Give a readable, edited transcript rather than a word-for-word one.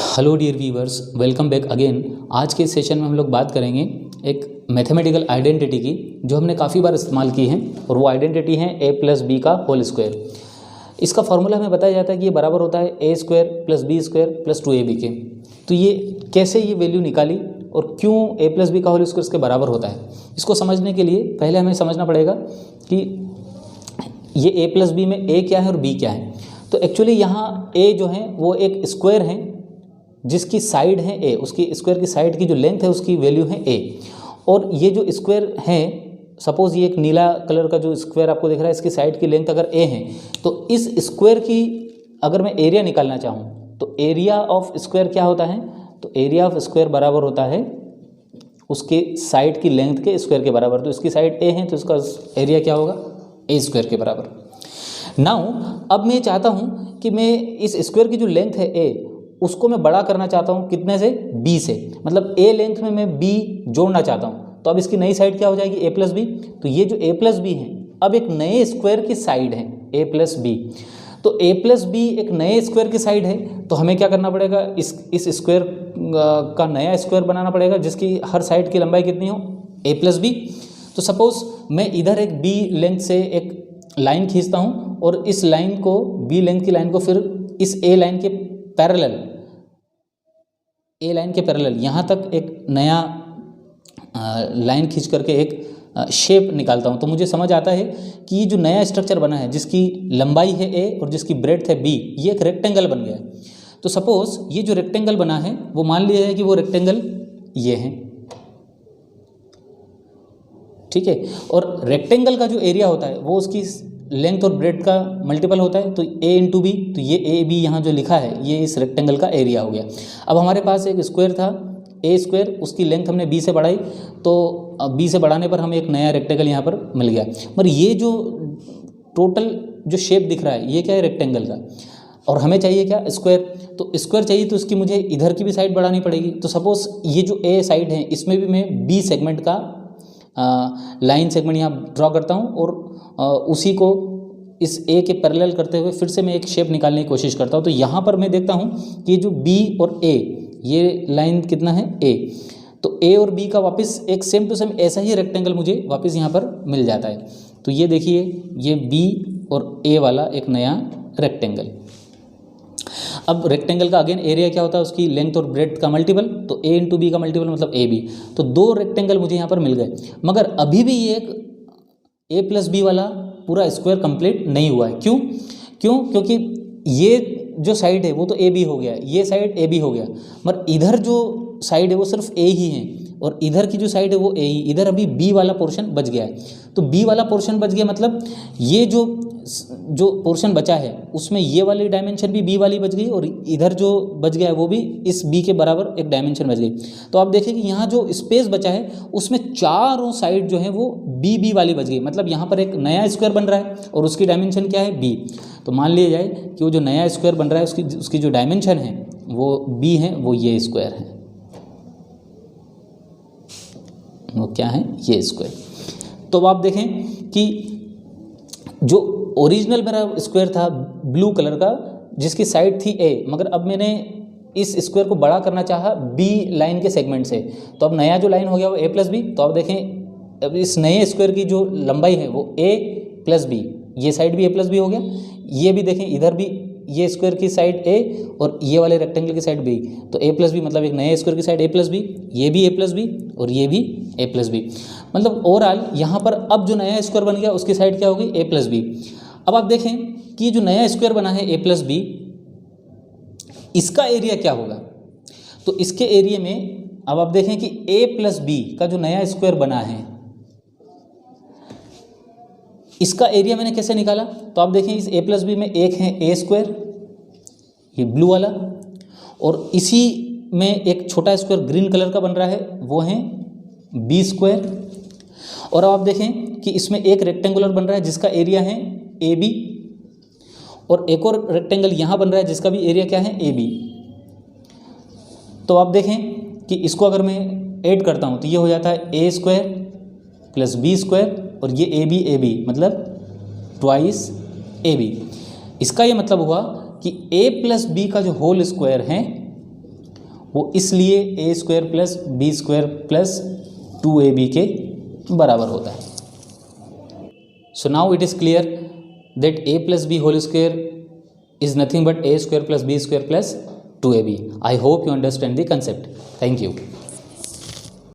Hello dear viewers, welcome back again. आज के session में हम लोग बात करेंगे एक मैथमेटिकल आइडेंटिटी की जो हमने काफ़ी बार इस्तेमाल की है, और वो आइडेंटिटी है a प्लस बी का होल स्क्वायर। इसका फॉर्मूला हमें बताया जाता है कि ये बराबर होता है a square plus B square plus 2ab के। तो ये कैसे ये वैल्यू निकाली और क्यों a प्लस बी का होल स्क्वायर इसके बराबर होता है, इसको समझने के लिए पहले हमें समझना पड़ेगा कि ये a प्लस बी में a क्या है और b क्या है। तो एक्चुअली यहाँ a जो है वो एक स्क्वायर है जिसकी साइड है a, उसकी स्क्वायर की साइड की जो लेंथ है उसकी वैल्यू है a। और ये जो स्क्वायर है, सपोज ये एक नीला कलर का जो स्क्वायर आपको दिख रहा है, इसकी साइड की लेंथ अगर a है, तो इस स्क्वायर की अगर मैं एरिया निकालना चाहूँ तो एरिया ऑफ स्क्वायर क्या होता है, तो एरिया ऑफ स्क्वायर बराबर होता है उसके साइड की लेंथ के स्क्वायर के बराबर। तो इसकी साइड a है तो इसका एरिया क्या होगा, a स्क्वायर के बराबर। नाउ अब मैं चाहता हूँ कि मैं इस स्क्वायर की जो लेंथ है a उसको मैं बड़ा करना चाहता हूँ, कितने से, b से, मतलब a लेंथ में मैं b जोड़ना चाहता हूँ। तो अब इसकी नई साइड क्या हो जाएगी, a प्लस बी। तो ये जो a प्लस बी है अब एक नए स्क्वायर की साइड है a प्लस बी। तो a प्लस बी एक नए स्क्वायर की साइड है, तो हमें क्या करना पड़ेगा, इस स्क्वायर का नया स्क्वायर बनाना पड़ेगा जिसकी हर साइड की लंबाई कितनी हो, a प्लस बी। तो सपोज मैं इधर एक b लेंथ से एक लाइन खींचता हूँ और इस लाइन को, b लेंथ की लाइन को फिर इस a लाइन के पैरेलल यहाँ तक एक नया लाइन खींच करके एक शेप निकालता हूँ। तो मुझे समझ आता है कि ये जो नया स्ट्रक्चर बना है जिसकी लंबाई है a और जिसकी ब्रेड्थ है b, ये एक रेक्टेंगल बन गया है। तो सपोज ये जो रेक्टेंगल बना है वो मान लिया है कि वो रेक्टेंगल ये है, ठीक है। और रेक्टेंगल का जो एरिया होता है वो उसकी लेंथ और ब्रेड्थ का मल्टीपल होता है, तो a इंटू बी। तो ये a b यहाँ जो लिखा है ये इस रेक्टेंगल का एरिया हो गया। अब हमारे पास एक स्क्वायर था a स्क्वायर, उसकी लेंथ हमने b से बढ़ाई, तो b से बढ़ाने पर हमें एक नया रेक्टेंगल यहाँ पर मिल गया। पर ये जो टोटल जो शेप दिख रहा है ये क्या है, रेक्टेंगल का, और हमें चाहिए क्या, स्क्वायर। तो स्क्वायर चाहिए तो इसकी मुझे इधर की भी साइड बढ़ानी पड़ेगी। तो सपोज ये जो a साइड है इसमें भी मैं b सेगमेंट का लाइन सेगमेंट यहाँ ड्रॉ करता हूँ, और उसी को इस a के पैरेलल करते हुए फिर से मैं एक शेप निकालने की कोशिश करता हूँ। तो यहाँ पर मैं देखता हूँ कि जो b और a, ये लाइन कितना है a, तो a और b का वापस एक सेम टू सेम ऐसा ही रेक्टेंगल मुझे वापस यहाँ पर मिल जाता है। तो ये देखिए, ये b और a वाला एक नया रेक्टेंगल। अब रेक्टेंगल का अगेन एरिया क्या होता है, उसकी लेंथ और ब्रेड्थ का मल्टीपल, तो a इंटू बी का मल्टीपल मतलब a b। तो दो रेक्टेंगल मुझे यहाँ पर मिल गए, मगर अभी भी ये एक a प्लस बी वाला पूरा स्क्वायर कंप्लीट नहीं हुआ है। क्योंकि ये जो साइड है वो तो a b हो गया, ये साइड a b हो गया, मगर इधर जो साइड है वो सिर्फ a ही है, और इधर की जो साइड है वो a ही, इधर अभी b वाला पोर्शन बच गया है। तो b वाला पोर्शन बच गया मतलब ये जो पोर्शन बचा है उसमें ये वाली डायमेंशन भी b वाली बच गई, और इधर जो बच गया है वो भी इस b के बराबर एक डायमेंशन बच गई। तो आप देखिए कि यहाँ जो स्पेस बचा है उसमें चारों साइड जो है वो b वाली बच गई, मतलब यहाँ पर एक नया स्क्वायर बन रहा है और उसकी डायमेंशन क्या है, b। तो मान लिया जाए कि वो जो नया स्क्वायर बन रहा है उसकी जो डायमेंशन है वो b है, वो ये स्क्वायर है, वो क्या है, ये स्क्वायर। तो अब आप देखें कि जो ओरिजिनल मेरा स्क्वायर था ब्लू कलर का जिसकी साइड थी a, मगर अब मैंने इस स्क्वायर को बड़ा करना चाहा b लाइन के सेगमेंट से, तो अब नया जो लाइन हो गया वो a प्लस बी। तो आप देखें अब इस नए स्क्वायर की जो लंबाई है वो a प्लस बी, ये साइड भी a प्लस बी हो गया, ये भी देखें इधर भी ये स्क्वायर की साइड a और ये वाले रेक्टेंगल की साइड b। तो a प्लस बी मतलब एक नए स्क्वायर की साइड a प्लस बी, ये भी a प्लस बी और ये भी a प्लस बी, मतलब ओवरऑल यहाँ पर अब जो नया स्क्वायर बन गया उसकी साइड क्या हो गई, a प्लस बी। अब आप देखें कि जो नया स्क्वायर बना है a प्लस बी, इसका एरिया क्या होगा। तो इसके एरिया में अब आप देखें कि a प्लस बी का जो नया स्क्वायर बना है इसका एरिया मैंने कैसे निकाला। तो आप देखें इस a प्लस बी में एक है a स्क्वायर, ये ब्लू वाला, और इसी में एक छोटा स्क्वायर ग्रीन कलर का बन रहा है वो है b स्क्वायर। और अब आप देखें कि इसमें एक रेक्टेंगुलर बन रहा है जिसका एरिया है ab, और एक और रेक्टेंगल यहाँ बन रहा है जिसका भी एरिया क्या है, ab। तो आप देखें कि इसको अगर मैं ऐड करता हूँ तो ये हो जाता है a square plus b square, और ये ab मतलब ट्वाइस ab। इसका ये मतलब हुआ कि a प्लस बी का जो होल स्क्वायर है वो इसलिए A square plus B square plus 2ab के बराबर होता है। So now it is clear that a plus B whole square is nothing but a square plus b square plus 2ab. I hope you understand the concept. Thank you.